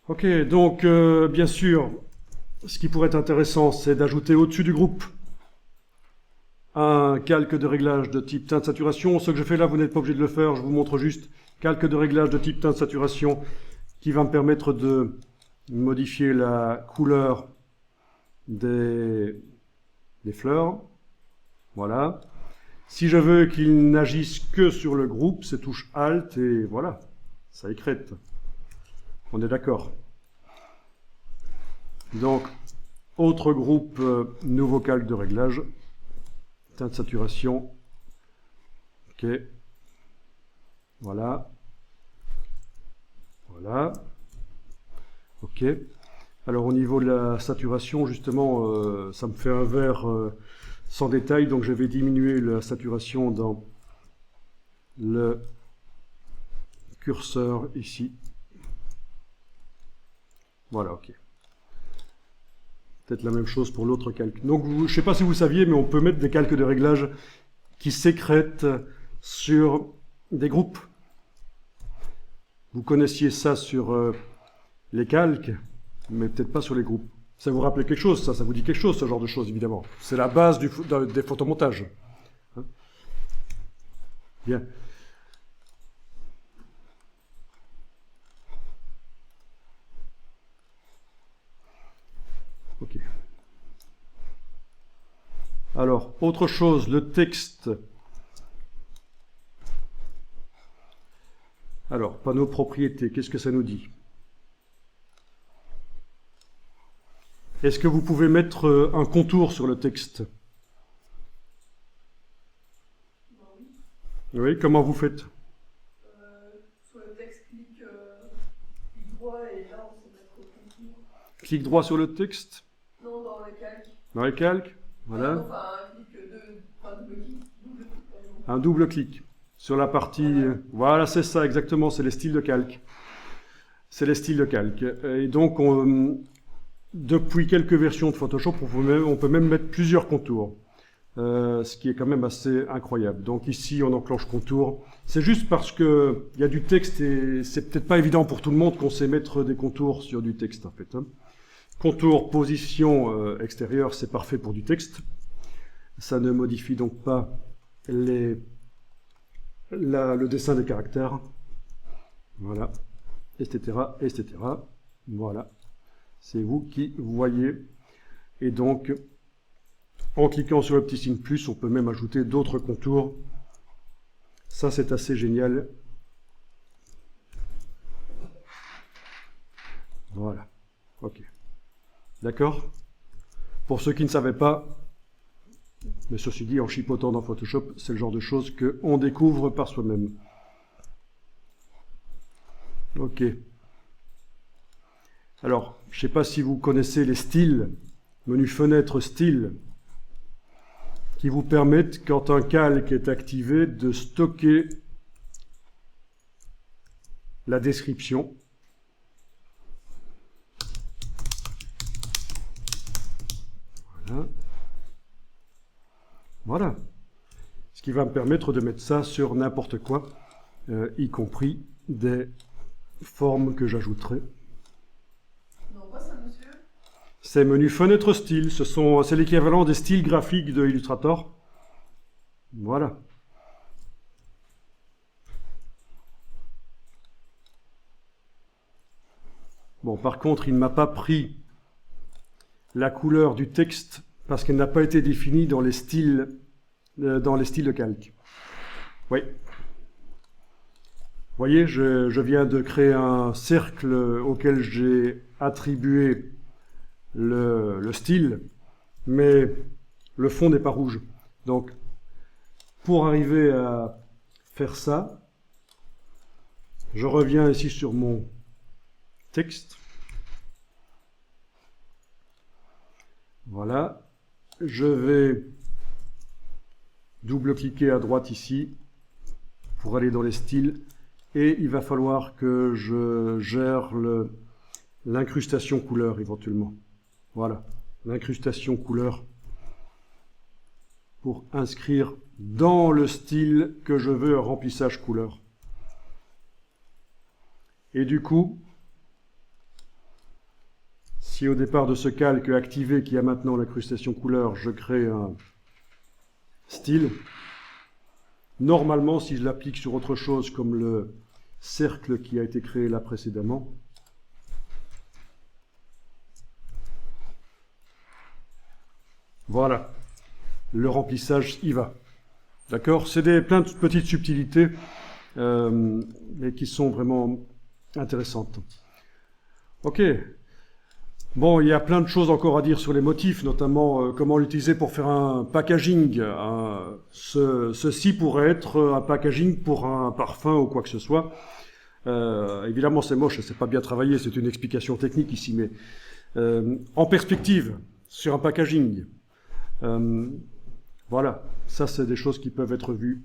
Ok, donc bien sûr, ce qui pourrait être intéressant, c'est d'ajouter au-dessus du groupe un calque de réglage de type teinte saturation. Ce que je fais là, vous n'êtes pas obligé de le faire, je vous montre juste calque de réglage de type teinte saturation qui va me permettre de modifier la couleur des fleurs. Voilà. Si je veux qu'il n'agisse que sur le groupe, c'est touche Alt et voilà, ça écrète. On est d'accord. Donc, autre groupe, nouveau calque de réglage, teinte saturation. Ok. Voilà. Voilà. Ok. Alors au niveau de la saturation, justement, ça me fait un vert sans détail, donc je vais diminuer la saturation dans le curseur ici. Voilà, ok. Peut-être la même chose pour l'autre calque. Donc je ne sais pas si vous saviez, mais on peut mettre des calques de réglage qui sécrètent sur des groupes. Vous connaissiez ça sur les calques, mais peut-être pas sur les groupes. Ça vous rappelle quelque chose, ça vous dit quelque chose, ce genre de choses, évidemment. C'est la base des photomontages. Hein? Bien. Ok. Alors, autre chose, le texte. Alors, panneau propriété, qu'est-ce que ça nous dit? Est-ce que vous pouvez mettre un contour sur le texte? Oui, comment vous faites? Sur le texte, clic droit et là on peut mettre contour. Clic droit sur le texte? Non, dans les calques. Dans les calques? Voilà. Enfin, un clic double clic, pardon. Un double clic sur la partie... Voilà, c'est ça, exactement, c'est les styles de calque. C'est les styles de calque. Et donc, depuis quelques versions de Photoshop, on peut même mettre plusieurs contours. Ce qui est quand même assez incroyable. Donc ici, on enclenche contour. C'est juste parce que il y a du texte et c'est peut-être pas évident pour tout le monde qu'on sait mettre des contours sur du texte, en fait. Hein. Contour, position extérieure, c'est parfait pour du texte. Ça ne modifie donc pas le dessin des caractères. Voilà. Etc. Etc. Voilà. C'est vous qui voyez. Et donc, en cliquant sur le petit signe plus, on peut même ajouter d'autres contours. Ça, c'est assez génial. Voilà. Ok. D'accord? Pour ceux qui ne savaient pas, mais ceci dit, en chipotant dans Photoshop, c'est le genre de choses qu'on découvre par soi-même. Ok. Alors, je ne sais pas si vous connaissez les styles, menu fenêtre style, qui vous permettent, quand un calque est activé, de stocker la description. Voilà. Voilà. Ce qui va me permettre de mettre ça sur n'importe quoi, y compris des formes que j'ajouterai. Non, quoi ça, monsieur? Ces menus fenêtre style, c'est l'équivalent des styles graphiques de Illustrator. Voilà. Bon, par contre, il ne m'a pas pris la couleur du texte parce qu'elle n'a pas été définie dans les styles de calque. Oui. Vous voyez, je viens de créer un cercle auquel j'ai attribué le style, mais le fond n'est pas rouge. Donc, pour arriver à faire ça, je reviens ici sur mon texte. Voilà. Je vais double-cliquer à droite ici pour aller dans les styles. Et il va falloir que je gère l'incrustation couleur éventuellement. Voilà, l'incrustation couleur pour inscrire dans le style que je veux un remplissage couleur. Et du coup, Si au départ de ce calque activé qui a maintenant l'incrustation couleur, je crée un style, normalement, si je l'applique sur autre chose comme le cercle qui a été créé là précédemment, voilà, le remplissage y va. D'accord? C'est plein de petites subtilités, mais qui sont vraiment intéressantes. Ok. Bon, il y a plein de choses encore à dire sur les motifs, notamment comment l'utiliser pour faire un packaging. Ceci pourrait être un packaging pour un parfum ou quoi que ce soit. Évidemment, c'est moche, c'est pas bien travaillé, c'est une explication technique ici, mais en perspective, sur un packaging, voilà, ça c'est des choses qui peuvent être vues